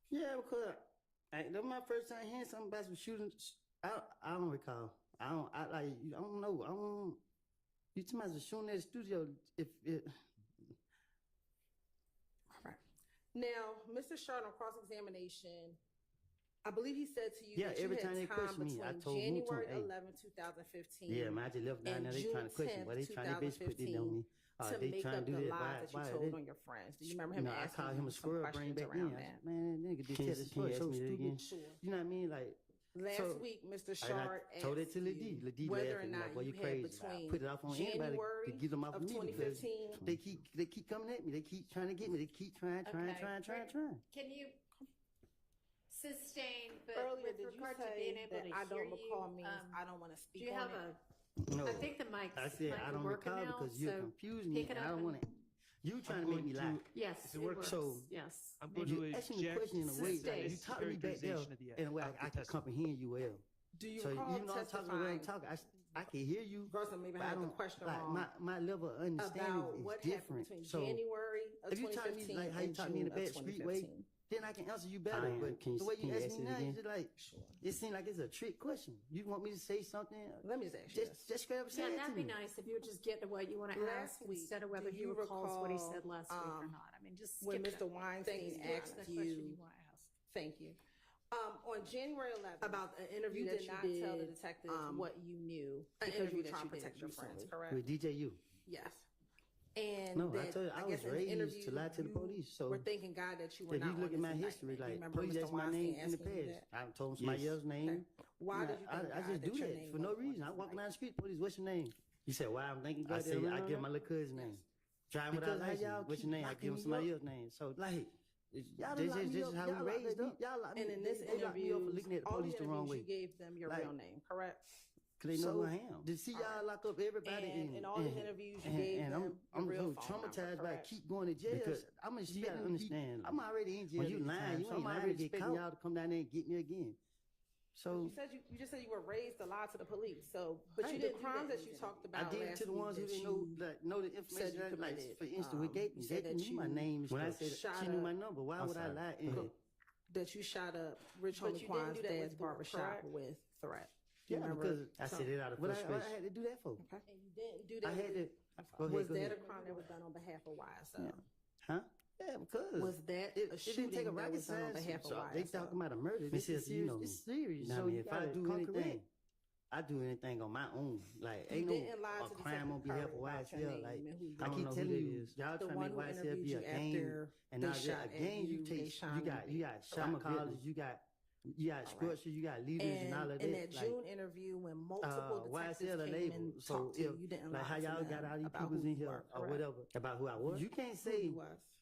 Yeah, because that was my first time hearing something about some shootings. I don't recall. I don't know. You talking about the shooting at the studio? If it. Right. Now, Mr. Shard on cross-examination, I believe he said to you that every you time they had time question me, I between told January Moon, hey. 11, 2015. Yeah, man, I just left down and there. They trying to June question. 10th, Why they trying to bitch put it on me? to They make trying up to do the that. lies that you Why? told on your friends. Do you remember him I asking called you him a some squirrel brain questions back around then. that? Man, that nigga did tell this Can you so ask me that stupid. again? Sure. You know what I mean? Like Last week, Mr. Shard told it asked to you Ladie whether or laughing, not like, boy, you you had crazy. between Put it off on anybody January to get them off of of me because 2015. they keep coming at me. They keep trying to get me. They keep trying. Okay. Trying. Can you sustain, but Earlier, with did you regard to say being able that to I hear don't you, recall means I don't want to do speak you on have it? No. I think the mic's I said I don't working recall now, because you so confused me. pick it And I up don't want to. You trying to make me lie. Yes, Is it it working? works. So yes. I'm going you to asking the eject question in a way Sustain. like you taught me back there characterization of the- in a way of I the can testimony. comprehend you well. Do you So recall even though I'm talking the way I'm talking, I can hear you. Gerson, maybe but I had the don't- question like, wrong. My level of understanding About is what different. happened between So January of if you taught me 2015 like how you and taught me in June the of bad street way, 2015. then I can answer you better. Fine. But Can you- the way can you you ask ask me it now, again? it's just like it seems like it's a trick question. You want me to say something? Let me just ask you Just straight up say Yeah, it that'd to be me. nice if you would just get to what you want to Last ask week, instead of whether do he you recalls what he recall, said last week or not. I mean, just when skip Mr. that. Weinstein Ask asked the question you, want to ask. thank you, on January 11th, About an interview you that did you not did, tell the detectives what you knew, an because you interview were that trying you to protect did your friends, recently. correct? With DJU. Yes. And No, that, I told you I was guess in the raised interview, to lie to the you police. So we're thanking God that you were if not you look on at my this history, indictment. Do you like remember police Mr. asked my Weinstein name in the asking you past. that? I told him somebody else's name. Why did you I thank God just do your that name for no wasn't on reason. I this walk down the indictment? street, police, what's your name? You said, why I'm thinking I God said, uh-huh. I give my little cousin name. Driving without license. What's your name? I give him somebody else's name. So like, this is how we raised up. And in this they locked me up interview, for looking at the all police the wrong way. you gave them your Like, real name, correct? Cause they know who I am. To see y'all lock up everybody And in all these interviews, you gave and them I'm your real so phone number, traumatized by correct? keep going to jail. Because I'm you gotta understand, I'm already in jail. when you this lying, time, you so ain't I'm lying to already get expecting caught. y'all to come down there and get me again. So You just said you were raised to lie to the police. So, but Right. you did crimes that you talked I about. did it last to the week ones who that didn't know the said information. you Like, committed. for instance, with Gaten, You said Gaten that knew my name and When I stuff. said shot She knew up- my number. Why I'm would I sorry. lie? Go ahead. that you shot up Rich But Homie you didn't Quan's do that dad's with Thor, barbershop correct? with threat. Yeah, Remember? because I said it out of what I frustration. had to do that for? Okay. And you didn't do that. I had to. Go ahead, Was go that ahead. a crime that was done on behalf of YSL? Yeah. Huh? Yeah, because Was that it a didn't shooting take a that rocket was done on science. behalf of So they YSL? talking about a murder. Miss This is Elsie, you serious. know, It's serious. know So what I mean? if I do come anything, correct. I do anything on my own. Like You ain't didn't lie no to a crime on Detective behalf Curry of about your YSL. name Like and who you I are. keep know who telling that you, is. y'all The trying to one make who YSL interviewed be you a game. after And they now shot a at game you you, they take. shot You at got me. shot I'm a good callers. one. You got structure. You got leaders and all of in that. that Like, June interview, when multiple detectives YSL a came label. and So talked to if you, you didn't like lie how to y'all them got all these about peoples who in you here were, or correct? whatever About who I was? you can't Who say you was.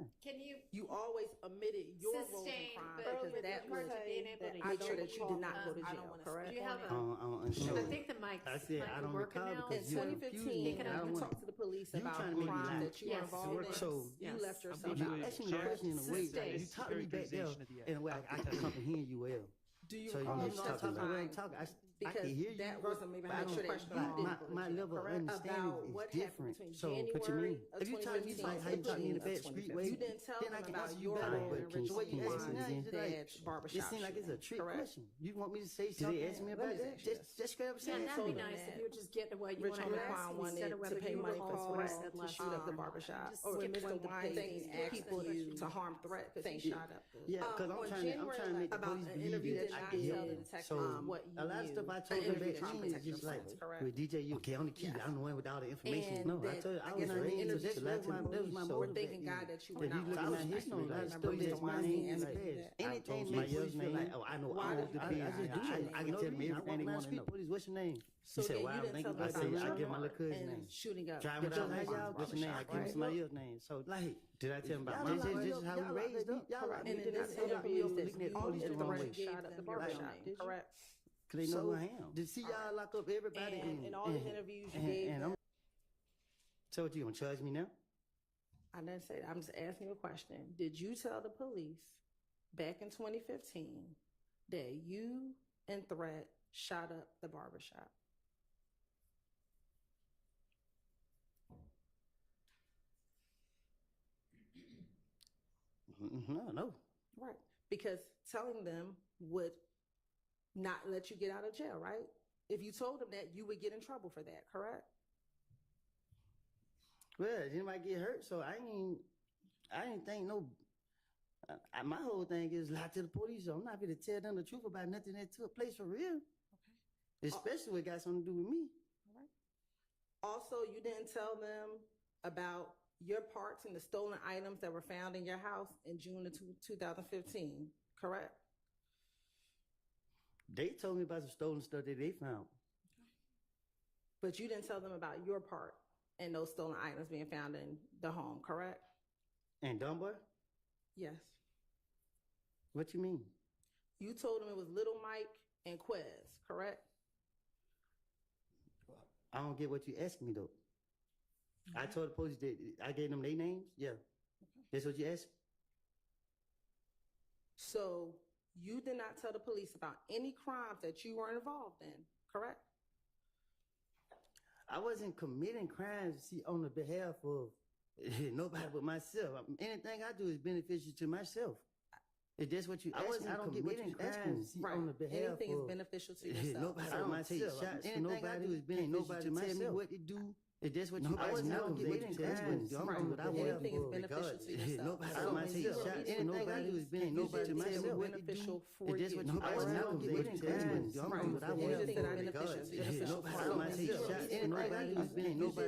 crime. Can you You always omitted your roles in sustain, crime but because with that regard was to being able that to make sure hear that you you, did not go to I don't jail, wanna correct? do you have a- I'm unsure. I think the mic. I said I don't working recall now. In because you're 2015, confusing. I you don't want. talked to the police You about trying to make me crimes lie. that you were Yes. involved in. So You Yes. left yourself you out. asking the question in a way that you taught me back there in a way I can comprehend you well. Do you So you recall know talking the way I'm testifying? talking. I Because can hear you. that wasn't maybe but I make sure don't- that you my- didn't my, go to my jail, level of correct? understanding About is what happened different. between So what you January mean? of If you tell me like how you taught me in a bad street way, You didn't tell then I them can about answer you your better. role But in the way you Richard asking now, Wine's it's like dad's barbershop it seems like it's a shooting, trick correct? question. You want me to say Did something? they ask me about that? Just straight up Yeah, say it. that'd be told nice them if that you were just getting away. You Richard want to ask Wine instead wanted of to whether pay you money for recall threats said to last shoot up the time. barbershop. Just Or skip Mr. one. Weinstein asked People you to harm threat because he Thank shot you. up. Yeah, because I'm on trying to January make the about police an believe interview that that I I can did help the them. detective So what a lot of you stuff I an told him interview back that you then, protect it's just your like, friends, correct? with DJ, you okay on the key. Yes. I'm the one with all the information. And No, I that- told you, I I was guess in the raised interview just you that gave was my we're motive thanking back God then. that you were If not you look at on my the history, street, I remember still Mr. did my Weinstein name. asked Like, me that. anything told makes my you his feel name. like, oh, I know Why all did- the I things. just do that. I can tell me everything they wanna want to know. know. Police, what's your name? So He said, then well, you I didn't think tell I them said, about I your give my part little cousin's and name. shooting up Driving the down Barbershop, y'all, what's your name? I give him right? somebody else's name. So, like, did I tell him about Y'all my locked this me is up. how we Y'all raised locked me up? up. Y'all locked And me in up. this Y'all locked me interview, up you for said looking at you police the and wrong Threat way. shot up the barbershop, Did you? correct? Cause they know who I am. To see y'all lock up everybody And in all the interviews you gave them, So what, you gonna charge me now? I didn't say that. I'm just asking you a question. Did you tell the police back in 2015 that you and Threat shot up the barbershop? No. Right. Because telling them would not let you get out of jail, right? If you told them that, you would get in trouble for that, correct? Well, anybody get hurt, so I ain't think no. My whole thing is lie to the police. So I'm not going to tell them the truth about nothing that took place for real. Okay. Especially what got something to do with me. All right. Also, you didn't tell them about your parts and the stolen items that were found in your house in June of 2015, correct? They told me about some stolen stuff that they found. But you didn't tell them about your part and those stolen items being found in the home, correct? And Dunbar? Yes. What you mean? You told them it was Little Mike and Quez, correct? I don't get what you asked me though. I told the police that I gave them their names. Yeah. That's what you asked? So you did not tell the police about any crimes that you were involved in, correct? I wasn't committing crimes on the behalf of nobody but myself. Anything I do is beneficial to myself. If that's what you asked, I don't get what you asking Right. on the behalf Anything of is beneficial to yourself. nobody but myself. Anything I do is beneficial to myself. Tell me what to do. If that's what you ask me, I don't get what you asking. Anything is beneficial to yourself. Nobody but myself. Anything I do is beneficial to myself. Beneficial for If that's what you ask me, I don't get what you asking. Anything is beneficial Nobody but myself. Anything I do is beneficial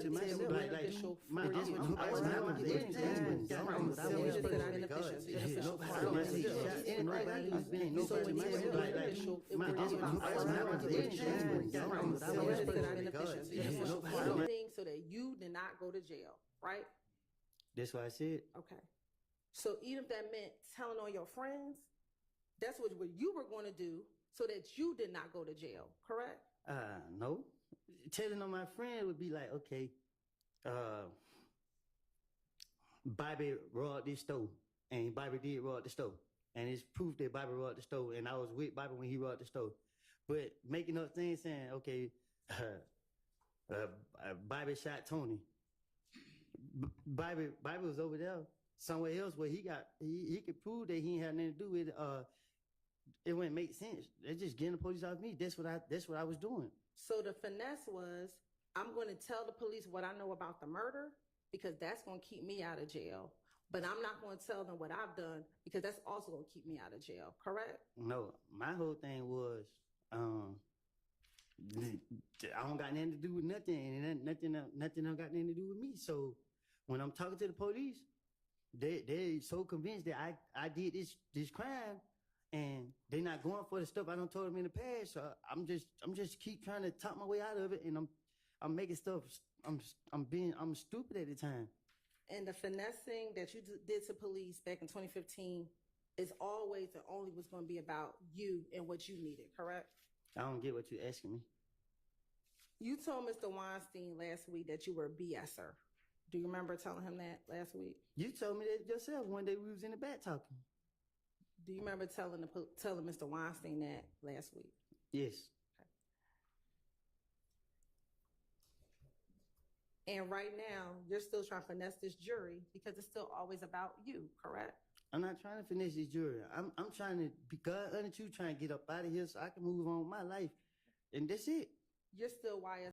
to myself. beneficial for If that's what you ask me, I don't get what you asking. Nobody but myself. Anything I do is beneficial to myself. Everything so that you did not go to jail, right? That's what I said. Okay. So even if that meant telling on your friends, that's what you were going to do so that you did not go to jail, correct? No. Telling on my friend would be like, okay, Bobby robbed this store, and Bobby did rob the store, and it's proof that Bobby robbed the store, and I was with Bobby when he robbed the store. But making up things saying, okay, Bobby shot Tony. Bobby was over there somewhere else where he could prove that he ain't had nothing to do with it. It wouldn't make sense. They're just getting the police off me. That's what I was doing. So the finesse was, I'm going to tell the police what I know about the murder because that's going to keep me out of jail. But I'm not going to tell them what I've done because that's also going to keep me out of jail, correct? No, my whole thing was, I don't got nothing to do with nothing, and nothing don't got nothing to do with me. So when I'm talking to the police, they so convinced that I did this crime, and they not going for the stuff I done told them in the past. So I'm just keep trying to talk my way out of it, and I'm making stuff. I'm stupid at the time. And the finessing that you did to police back in 2015 is always and only was going to be about you and what you needed, correct? I don't get what you're asking me. You told Mr. Weinstein last week that you were a BSer. Do you remember telling him that last week? You told me that yourself one day we was in the back talking. Do you remember telling Mr. Weinstein that last week? Yes. And right now, you're still trying to finesse this jury because it's still always about you, correct? I'm not trying to finish this jury. I'm trying to be God unto you, trying to get up out of here so I can move on with my life. And that's it. You're still YS